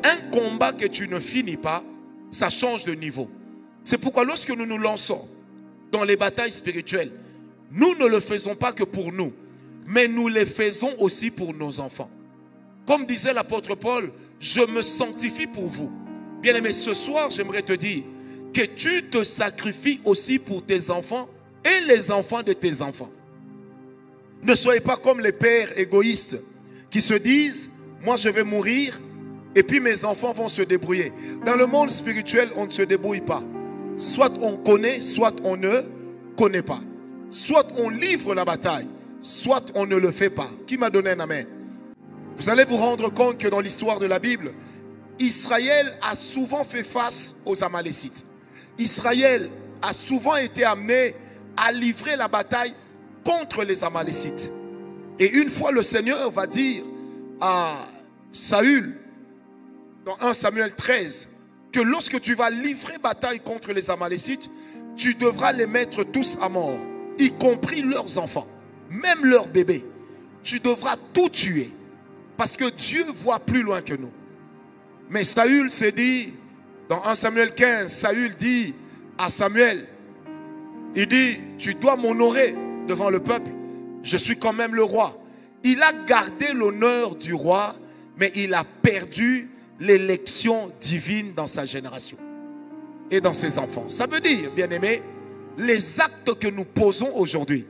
un combat que tu ne finis pas, ça change de niveau. C'est pourquoi lorsque nous nous lançons dans les batailles spirituelles, nous ne le faisons pas que pour nous, mais nous les faisons aussi pour nos enfants. Comme disait l'apôtre Paul, je me sanctifie pour vous. Bien-aimé, ce soir, j'aimerais te dire que tu te sacrifies aussi pour tes enfants et les enfants de tes enfants. Ne soyez pas comme les pères égoïstes qui se disent, moi je vais mourir et puis mes enfants vont se débrouiller. Dans le monde spirituel, on ne se débrouille pas. Soit on connaît, soit on ne connaît pas. Soit on livre la bataille, soit on ne le fait pas. Qui m'a donné un amen? Vous allez vous rendre compte que dans l'histoire de la Bible, Israël a souvent fait face aux Amalécites. Israël a souvent été amené à livrer la bataille contre les Amalécites. Et une fois le Seigneur va dire à Saül, dans 1 Samuel 13, que lorsque tu vas livrer bataille contre les Amalécites, tu devras les mettre tous à mort, y compris leurs enfants, même leurs bébés. Tu devras tout tuer, parce que Dieu voit plus loin que nous. Mais Saül s'est dit, dans 1 Samuel 15, Saül dit à Samuel, il dit, tu dois m'honorer devant le peuple, je suis quand même le roi. Il a gardé l'honneur du roi, mais il a perdu l'élection divine dans sa génération et dans ses enfants. Ça veut dire, bien-aimés, les actes que nous posons aujourd'hui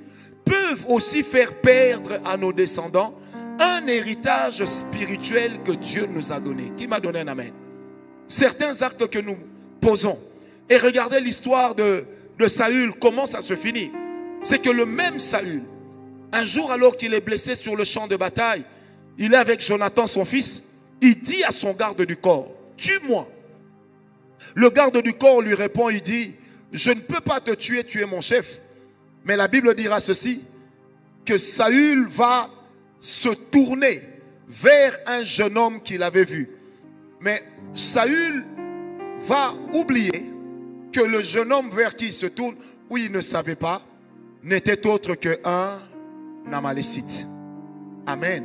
peuvent aussi faire perdre à nos descendants un héritage spirituel que Dieu nous a donné. Qui m'a donné un amen? Certains actes que nous posons. Et regardez l'histoire de Saül, comment ça se finit. C'est que le même Saül, un jour alors qu'il est blessé sur le champ de bataille, il est avec Jonathan son fils, il dit à son garde du corps, tue-moi. Le garde du corps lui répond, il dit, je ne peux pas te tuer, tu es mon chef. Mais la Bible dira ceci, que Saül va se tourner vers un jeune homme qu'il avait vu. Mais Saül va oublier que le jeune homme vers qui il se tourne, où il ne savait pas, n'était autre qu'un Amalécite. Amen.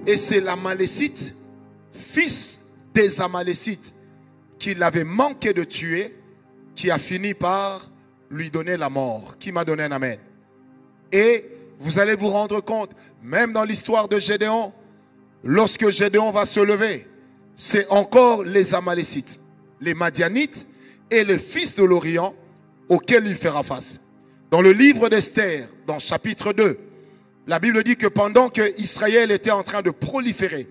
Et c'est l'Amalécite, fils des Amalécites, qu'il avait manqué de tuer, qui a fini par lui donner la mort. Qui m'a donné un amen. Et vous allez vous rendre compte, même dans l'histoire de Gédéon, lorsque Gédéon va se lever, c'est encore les Amalécites, les Madianites et les fils de l'Orient auxquels il fera face. Dans le livre d'Esther, dans chapitre 2, la Bible dit que pendant que Israël était en train de proliférer,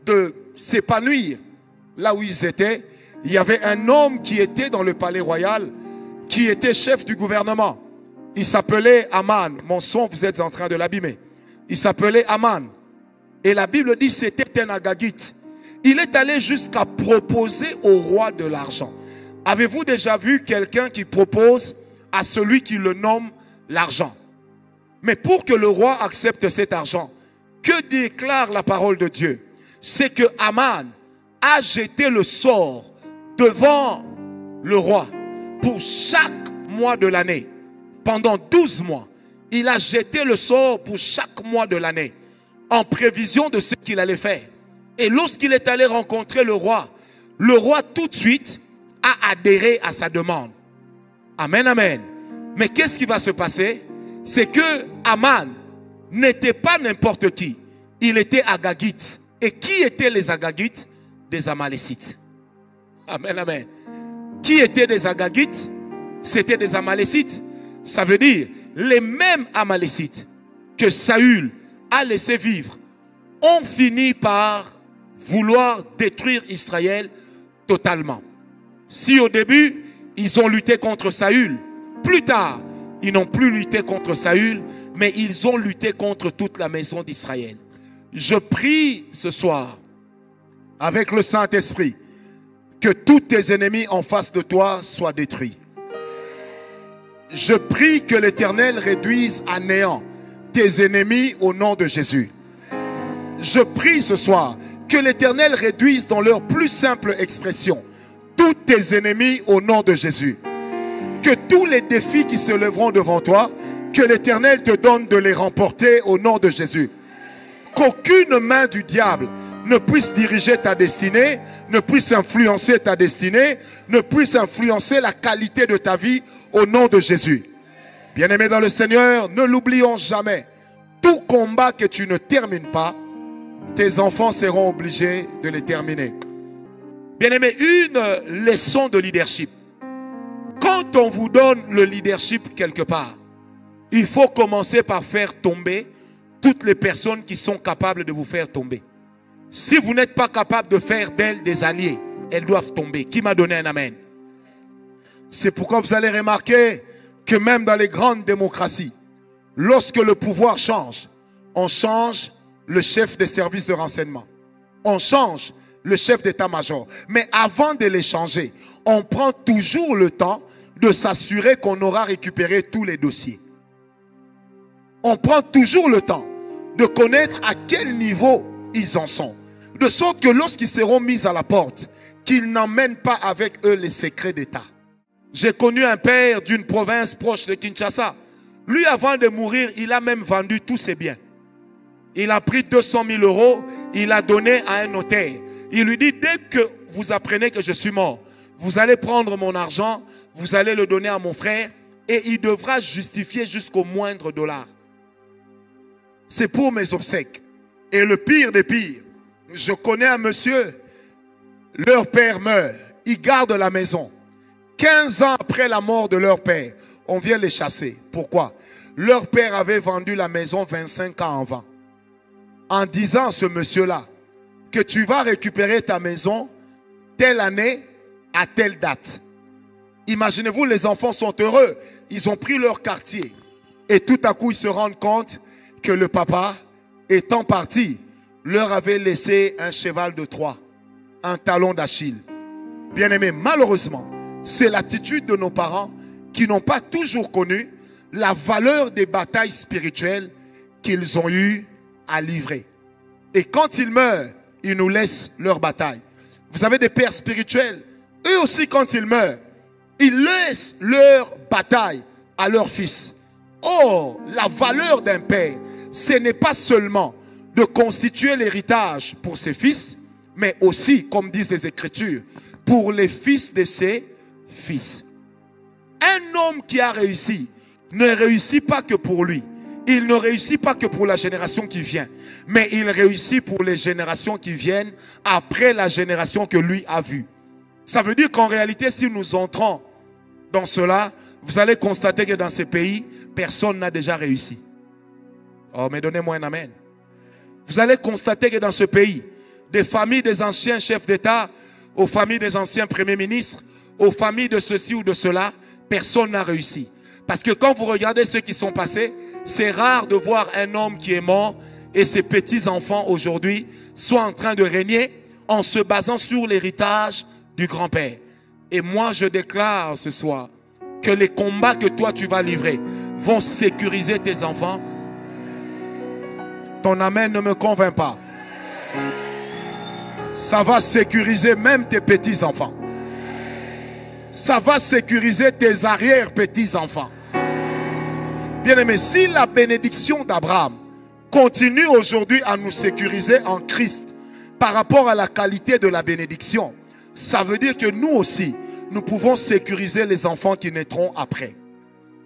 de s'épanouir là où ils étaient, il y avait un homme qui était dans le palais royal, qui était chef du gouvernement. Il s'appelait Aman. Mon son, vous êtes en train de l'abîmer. Il s'appelait Aman. Et la Bible dit que c'était un Agagite. Il est allé jusqu'à proposer au roi de l'argent. Avez-vous déjà vu quelqu'un qui propose à celui qui le nomme l'argent? Mais pour que le roi accepte cet argent, que déclare la parole de Dieu? C'est que Aman a jeté le sort devant le roi pour chaque mois de l'année. Pendant 12 mois, il a jeté le sort pour chaque mois de l'année en prévision de ce qu'il allait faire. Et lorsqu'il est allé rencontrer le roi tout de suite a adhéré à sa demande. Amen, amen. Mais qu'est-ce qui va se passer? C'est que Aman n'était pas n'importe qui. Il était Agagite. Et qui étaient les Agagites? Des Amalécites. Amen, amen. Qui étaient des Agagites? C'était des Amalécites. Ça veut dire les mêmes Amalécites que Saül a laissé vivre ont fini par vouloir détruire Israël totalement. Si au début, ils ont lutté contre Saül, plus tard, ils n'ont plus lutté contre Saül, mais ils ont lutté contre toute la maison d'Israël. Je prie ce soir, avec le Saint-Esprit, que tous tes ennemis en face de toi soient détruits. Je prie que l'Éternel réduise à néant tes ennemis au nom de Jésus. Je prie ce soir que l'Éternel réduise dans leur plus simple expression tous tes ennemis au nom de Jésus. Que tous les défis qui se lèveront devant toi, que l'Éternel te donne de les remporter au nom de Jésus. Qu'aucune main du diable ne puisse diriger ta destinée, ne puisse influencer ta destinée, ne puisse influencer la qualité de ta vie au nom de Jésus. Bien-aimés dans le Seigneur, ne l'oublions jamais. Tout combat que tu ne termines pas, tes enfants seront obligés de les terminer. Bien-aimés, une leçon de leadership. Quand on vous donne le leadership quelque part, il faut commencer par faire tomber toutes les personnes qui sont capables de vous faire tomber. Si vous n'êtes pas capable de faire d'elles des alliés, elles doivent tomber. Qui m'a donné un amen? C'est pourquoi vous allez remarquer que même dans les grandes démocraties, lorsque le pouvoir change, on change le chef des services de renseignement. On change le chef d'état-major. Mais avant de les changer, on prend toujours le temps de s'assurer qu'on aura récupéré tous les dossiers. On prend toujours le temps de connaître à quel niveau ils en sont. De sorte que lorsqu'ils seront mis à la porte, qu'ils n'emmènent pas avec eux les secrets d'État. J'ai connu un père d'une province proche de Kinshasa. Lui, avant de mourir, il a même vendu tous ses biens. Il a pris 200 000 euros, il a donné à un notaire. Il lui dit, dès que vous apprenez que je suis mort, vous allez prendre mon argent, vous allez le donner à mon frère, et il devra justifier jusqu'au moindre dollar. C'est pour mes obsèques. Et le pire des pires, je connais un monsieur, leur père meurt, ils gardent la maison. 15 ans après la mort de leur père, on vient les chasser. Pourquoi? Leur père avait vendu la maison 25 ans avant. En disant à ce monsieur-là que tu vas récupérer ta maison telle année à telle date. Imaginez-vous, les enfants sont heureux. Ils ont pris leur quartier. Et tout à coup, ils se rendent compte que le papa, étant parti, leur avait laissé un cheval de Troie, un talon d'Achille. Bien-aimés, malheureusement, c'est l'attitude de nos parents qui n'ont pas toujours connu la valeur des batailles spirituelles qu'ils ont eu à livrer. Et quand ils meurent, ils nous laissent leur bataille. Vous avez des pères spirituels, eux aussi quand ils meurent, ils laissent leur bataille à leurs fils. Or, la valeur d'un père, ce n'est pas seulement de constituer l'héritage pour ses fils, mais aussi, comme disent les Écritures, pour les fils de ses fils. Un homme qui a réussi ne réussit pas que pour lui. Il ne réussit pas que pour la génération qui vient, mais il réussit pour les générations qui viennent après la génération que lui a vue. Ça veut dire qu'en réalité, si nous entrons dans cela, vous allez constater que dans ces pays, personne n'a déjà réussi. Oh, mais donnez-moi un amen. Vous allez constater que dans ce pays, des familles des anciens chefs d'État, aux familles des anciens premiers ministres, aux familles de ceci ou de cela, personne n'a réussi. Parce que quand vous regardez ceux qui sont passés, c'est rare de voir un homme qui est mort et ses petits-enfants aujourd'hui soient en train de régner en se basant sur l'héritage du grand-père. Et moi, je déclare ce soir que les combats que toi tu vas livrer vont sécuriser tes enfants. Ton amen ne me convainc pas. Ça va sécuriser même tes petits-enfants. Ça va sécuriser tes arrière-petits-enfants. Bien-aimés, si la bénédiction d'Abraham continue aujourd'hui à nous sécuriser en Christ par rapport à la qualité de la bénédiction, ça veut dire que nous aussi, nous pouvons sécuriser les enfants qui naîtront après.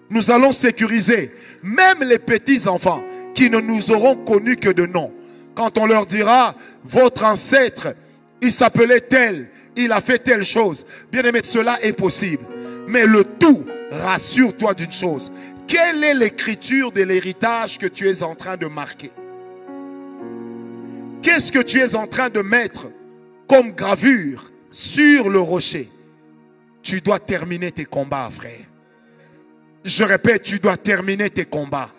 Nous allons sécuriser même les petits-enfants qui ne nous auront connus que de nom. Quand on leur dira, votre ancêtre, il s'appelait tel, il a fait telle chose. Bien aimé, cela est possible. Mais le tout, rassure-toi d'une chose. Quelle est l'écriture de l'héritage que tu es en train de marquer? Qu'est-ce que tu es en train de mettre comme gravure sur le rocher? Tu dois terminer tes combats, frère. Je répète, tu dois terminer tes combats.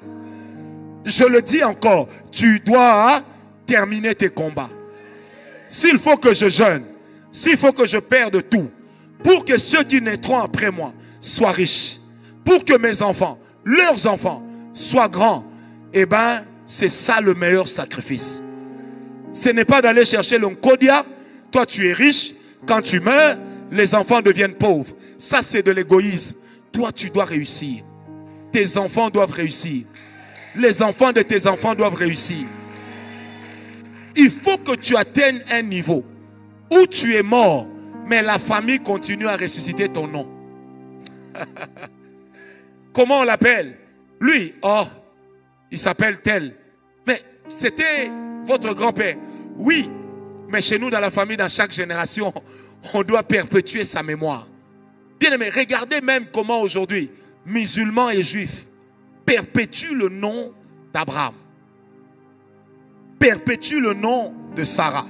Je le dis encore, tu dois terminer tes combats. S'il faut que je jeûne, s'il faut que je perde tout, pour que ceux qui naîtront après moi soient riches, pour que mes enfants, leurs enfants, soient grands, eh bien, c'est ça le meilleur sacrifice. Ce n'est pas d'aller chercher l'onkodia, toi tu es riche, quand tu meurs, les enfants deviennent pauvres. Ça c'est de l'égoïsme. Toi tu dois réussir. Tes enfants doivent réussir. Les enfants de tes enfants doivent réussir. Il faut que tu atteignes un niveau où tu es mort, mais la famille continue à ressusciter ton nom. Comment on l'appelle? Lui, oh, il s'appelle tel. Mais c'était votre grand-père. Oui, mais chez nous, dans la famille, dans chaque génération, on doit perpétuer sa mémoire. Bien aimé, regardez même comment aujourd'hui, musulmans et juifs perpétuent le nom d'Abraham, perpétuent le nom de Sarah,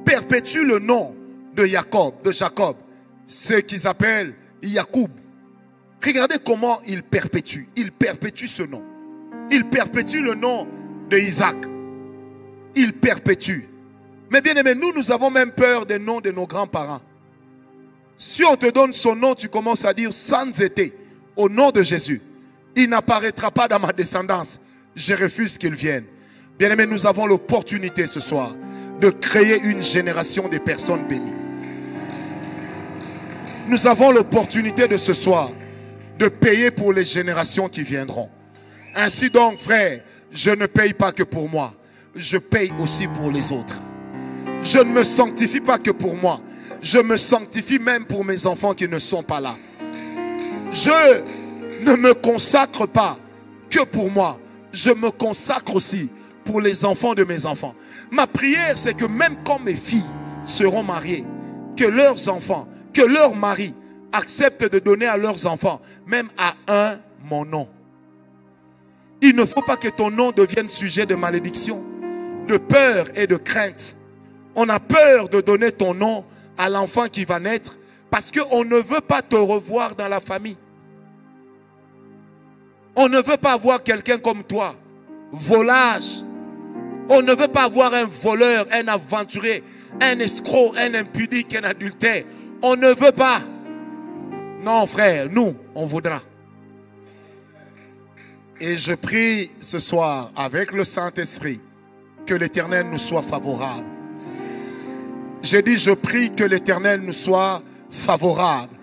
perpétuent le nom de Jacob, ce qu'ils appellent Yacoub. Regardez comment ils perpétuent ce nom. Ils perpétuent le nom de Isaac. Ils perpétuent. Mais bien aimé, nous avons même peur des noms de nos grands-parents. Si on te donne son nom, tu commences à dire sans été, au nom de Jésus. Il n'apparaîtra pas dans ma descendance. Je refuse qu'il vienne. Bien aimé, nous avons l'opportunité ce soir de créer une génération de personnes bénies. Nous avons l'opportunité de ce soir de payer pour les générations qui viendront. Ainsi donc, frère, je ne paye pas que pour moi. Je paye aussi pour les autres. Je ne me sanctifie pas que pour moi. Je me sanctifie même pour mes enfants qui ne sont pas là. Je ne me consacre pas que pour moi. Je me consacre aussi pour les enfants de mes enfants. Ma prière, c'est que même quand mes filles seront mariées, que leurs enfants, que leurs maris acceptent de donner à leurs enfants, même à un, mon nom. Il ne faut pas que ton nom devienne sujet de malédiction, de peur et de crainte. On a peur de donner ton nom à l'enfant qui va naître parce qu'on ne veut pas te revoir dans la famille. On ne veut pas avoir quelqu'un comme toi, volage. On ne veut pas avoir un voleur, un aventurier, un escroc, un impudique, un adultère. On ne veut pas. Non, frère, nous, on voudra. Et je prie ce soir avec le Saint-Esprit que l'Éternel nous soit favorable. J'ai dit, je prie que l'Éternel nous soit favorable.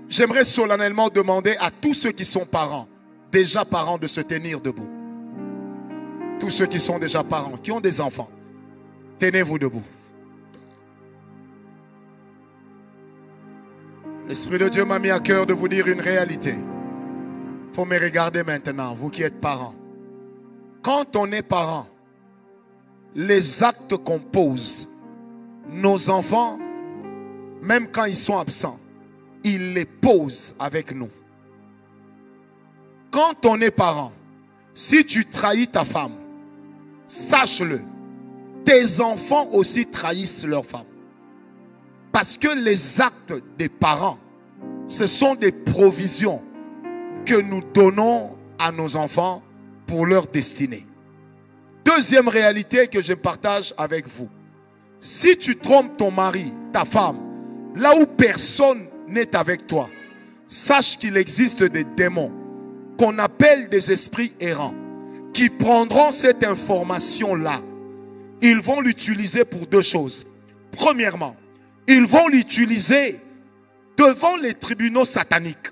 J'aimerais solennellement demander à tous ceux qui sont parents, déjà parents, de se tenir debout. Tous ceux qui sont déjà parents, qui ont des enfants, tenez-vous debout. L'Esprit de Dieu m'a mis à cœur de vous dire une réalité. Il faut me regarder maintenant, vous qui êtes parents. Quand on est parent, les actes qu'on pose, nos enfants, même quand ils sont absents, ils les posent avec nous. Quand on est parent, si tu trahis ta femme, sache-le, tes enfants aussi trahissent leur femme. Parce que les actes des parents, ce sont des provisions que nous donnons à nos enfants pour leur destinée. Deuxième réalité que je partage avec vous. Si tu trompes ton mari, ta femme, là où personne n'est avec toi, sache qu'il existe des démons qu'on appelle des esprits errants qui prendront cette information-là. Ils vont l'utiliser pour deux choses. Premièrement, ils vont l'utiliser devant les tribunaux sataniques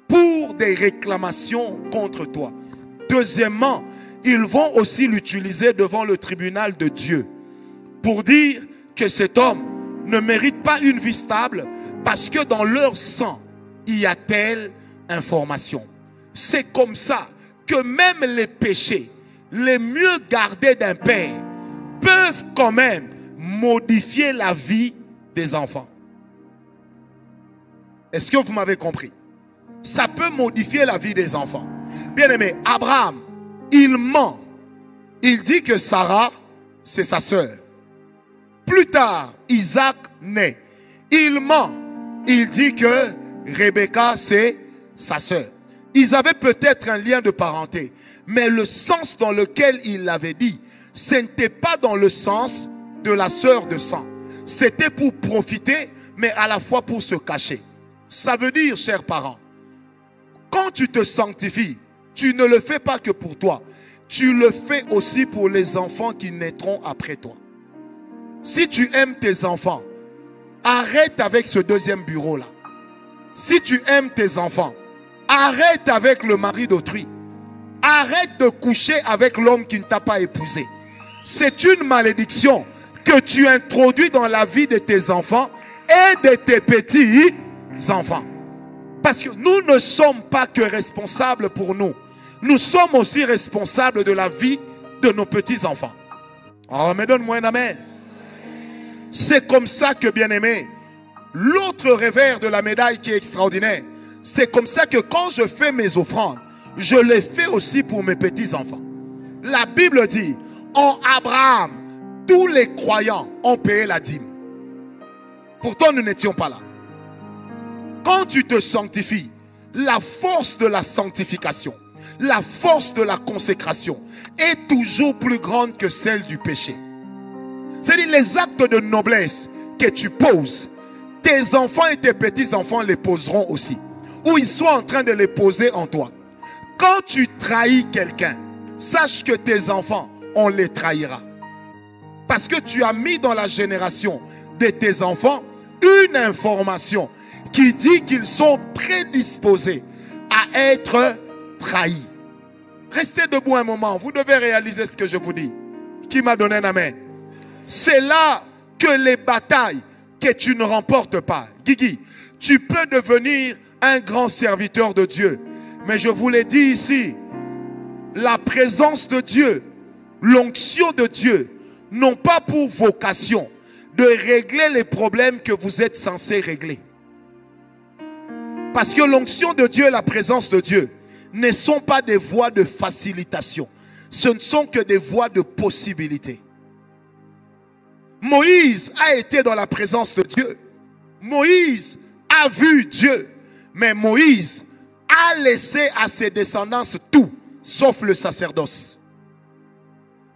pour des réclamations contre toi. Deuxièmement, ils vont aussi l'utiliser devant le tribunal de Dieu pour dire que cet homme ne mérite pas une vie stable parce que dans leur sang, il y a telle information. C'est comme ça que même les péchés les mieux gardés d'un père peuvent quand même modifier la vie des enfants. Est-ce que vous m'avez compris? Ça peut modifier la vie des enfants. Bien aimé, Abraham, il ment. Il dit que Sarah, c'est sa sœur. Plus tard, Isaac naît. Il ment. Il dit que Rebecca, c'est sa sœur. Ils avaient peut-être un lien de parenté. Mais le sens dans lequel il l'avait dit, ce n'était pas dans le sens de la sœur de sang. C'était pour profiter, mais à la fois pour se cacher. Ça veut dire, chers parents, quand tu te sanctifies, tu ne le fais pas que pour toi. Tu le fais aussi pour les enfants qui naîtront après toi. Si tu aimes tes enfants, arrête avec ce deuxième bureau-là. Si tu aimes tes enfants, arrête avec le mari d'autrui. Arrête de coucher avec l'homme qui ne t'a pas épousé. C'est une malédiction que tu introduis dans la vie de tes enfants et de tes petits-enfants. Parce que nous ne sommes pas que responsables pour nous. Nous sommes aussi responsables de la vie de nos petits-enfants. Oh, mais donne-moi un amen. C'est comme ça que, bien-aimé, l'autre revers de la médaille qui est extraordinaire, c'est comme ça que quand je fais mes offrandes, je les fais aussi pour mes petits-enfants. La Bible dit, en Abraham, tous les croyants ont payé la dîme. Pourtant, nous n'étions pas là. Quand tu te sanctifies, la force de la sanctification, la force de la consécration est toujours plus grande que celle du péché. C'est-à-dire les actes de noblesse que tu poses, tes enfants et tes petits-enfants les poseront aussi. Ou ils sont en train de les poser en toi. Quand tu trahis quelqu'un, sache que tes enfants, on les trahira. Parce que tu as mis dans la génération de tes enfants une information qui dit qu'ils sont prédisposés à être trahis. Restez debout un moment, vous devez réaliser ce que je vous dis. Qui m'a donné un amen? C'est là que les batailles que tu ne remportes pas. Guigui, tu peux devenir un grand serviteur de Dieu. Mais je vous l'ai dit ici, la présence de Dieu, l'onction de Dieu, n'ont pas pour vocation de régler les problèmes que vous êtes censés régler. Parce que l'onction de Dieu et la présence de Dieu ne sont pas des voies de facilitation. Ce ne sont que des voies de possibilité. Moïse a été dans la présence de Dieu. Moïse a vu Dieu. Mais Moïse a laissé à ses descendants tout, sauf le sacerdoce.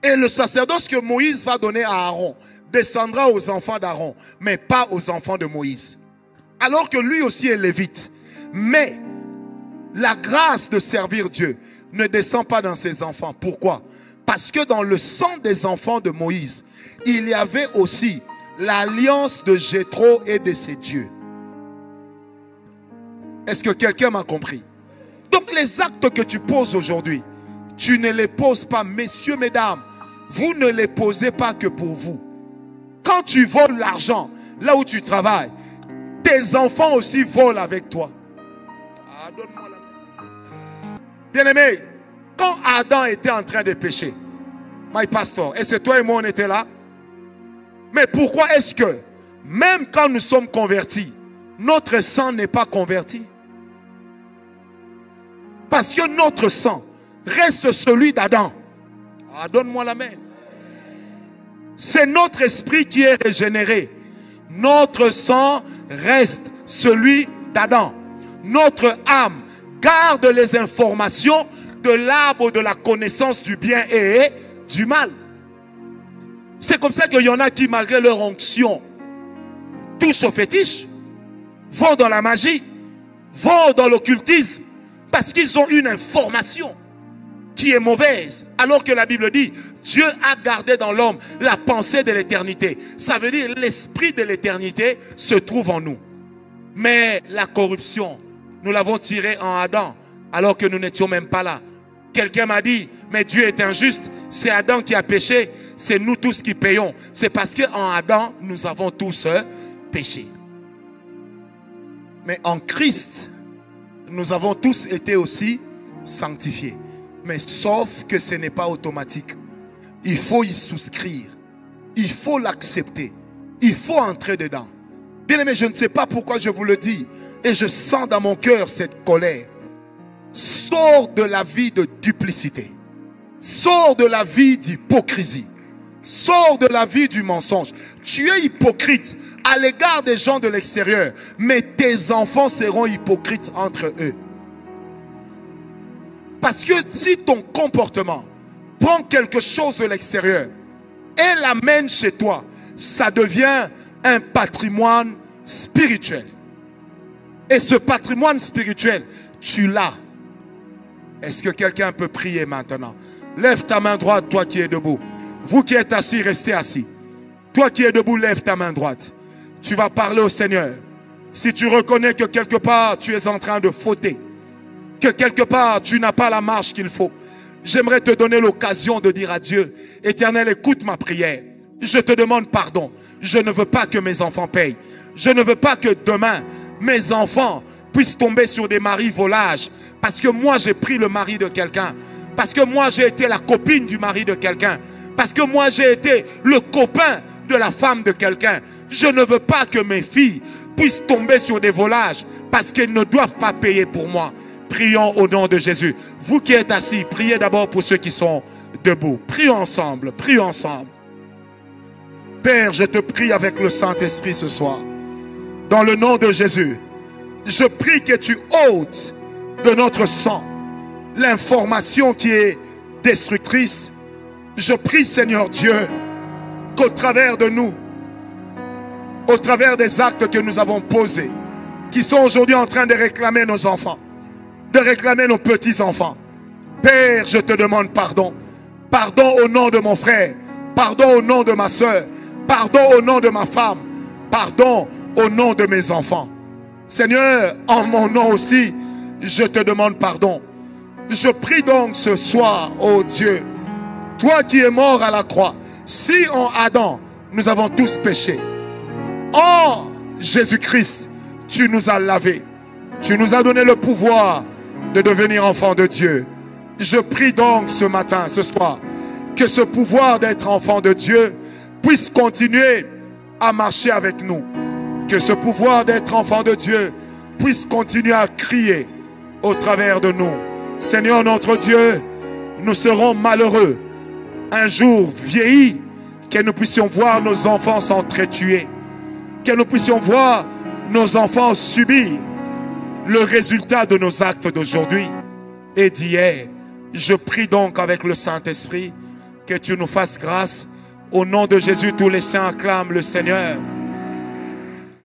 Et le sacerdoce que Moïse va donner à Aaron descendra aux enfants d'Aaron, mais pas aux enfants de Moïse. Alors que lui aussi est lévite. Mais la grâce de servir Dieu ne descend pas dans ses enfants. Pourquoi? Parce que dans le sang des enfants de Moïse, il y avait aussi l'alliance de Jéthro et de ses dieux. Est-ce que quelqu'un m'a compris? Donc les actes que tu poses aujourd'hui, tu ne les poses pas, messieurs, mesdames, vous ne les posez pas que pour vous. Quand tu voles l'argent, là où tu travailles, tes enfants aussi volent avec toi. Ah, donne-moi la... Bien-aimé, quand Adam était en train de pécher, my pastor, est-ce que toi et moi on était là? Mais pourquoi est-ce que, même quand nous sommes convertis, notre sang n'est pas converti? Parce que notre sang reste celui d'Adam. Ah, donne-moi la main. C'est notre esprit qui est régénéré. Notre sang reste celui d'Adam. Notre âme garde les informations de l'arbre de la connaissance du bien et du mal. C'est comme ça qu'il y en a qui, malgré leur onction, touchent au fétiche, vont dans la magie, vont dans l'occultisme, parce qu'ils ont une information qui est mauvaise. Alors que la Bible dit, Dieu a gardé dans l'homme la pensée de l'éternité. Ça veut dire l'esprit de l'éternité se trouve en nous. Mais la corruption, nous l'avons tirée en Adam, alors que nous n'étions même pas là. Quelqu'un m'a dit, mais Dieu est injuste, c'est Adam qui a péché, c'est nous tous qui payons. C'est parce qu'en Adam, nous avons tous péché. Mais en Christ, nous avons tous été aussi sanctifiés. Mais sauf que ce n'est pas automatique. Il faut y souscrire. Il faut l'accepter. Il faut entrer dedans. Bien aimé, je ne sais pas pourquoi je vous le dis. Et je sens dans mon cœur cette colère. Sors de la vie de duplicité. Sors de la vie d'hypocrisie. Sors de la vie du mensonge. Tu es hypocrite à l'égard des gens de l'extérieur. Mais tes enfants seront hypocrites entre eux. Parce que si ton comportement prend quelque chose de l'extérieur et l'amène chez toi, ça devient un patrimoine spirituel. Et ce patrimoine spirituel, tu l'as. Est-ce que quelqu'un peut prier maintenant? Lève ta main droite, toi qui es debout. Vous qui êtes assis, restez assis. Toi qui es debout, lève ta main droite. Tu vas parler au Seigneur. Si tu reconnais que quelque part tu es en train de fauter, que quelque part tu n'as pas la marche qu'il faut, j'aimerais te donner l'occasion de dire à Dieu, Éternel, écoute ma prière. Je te demande pardon. Je ne veux pas que mes enfants payent. Je ne veux pas que demain, mes enfants puissent tomber sur des maris volages. Parce que moi, j'ai pris le mari de quelqu'un. Parce que moi, j'ai été la copine du mari de quelqu'un. Parce que moi, j'ai été le copain de la femme de quelqu'un. Je ne veux pas que mes filles puissent tomber sur des volages parce qu'elles ne doivent pas payer pour moi. Prions au nom de Jésus. Vous qui êtes assis, priez d'abord pour ceux qui sont debout. Prions ensemble, prions ensemble. Père, je te prie avec le Saint-Esprit ce soir. Dans le nom de Jésus, je prie que tu ôtes de notre sang l'information qui est destructrice. Je prie, Seigneur Dieu, qu'au travers de nous, au travers des actes que nous avons posés, qui sont aujourd'hui en train de réclamer nos enfants, de réclamer nos petits-enfants. Père, je te demande pardon. Pardon au nom de mon frère. Pardon au nom de ma soeur. Pardon au nom de ma femme. Pardon au nom de mes enfants. Seigneur, en mon nom aussi, je te demande pardon. Je prie donc ce soir, ô Dieu, toi qui es mort à la croix, si en Adam, nous avons tous péché, en Jésus-Christ, tu nous as lavés. Tu nous as donné le pouvoir de devenir enfants de Dieu. Je prie donc ce matin, ce soir, que ce pouvoir d'être enfant de Dieu puisse continuer à marcher avec nous. Que ce pouvoir d'être enfant de Dieu puisse continuer à crier au travers de nous. Seigneur notre Dieu, nous serons malheureux un jour vieillis, que nous puissions voir nos enfants s'entretuer, que nous puissions voir nos enfants subir le résultat de nos actes d'aujourd'hui et d'hier. Je prie donc avec le Saint-Esprit que tu nous fasses grâce. Au nom de Jésus, tous les saints acclament le Seigneur.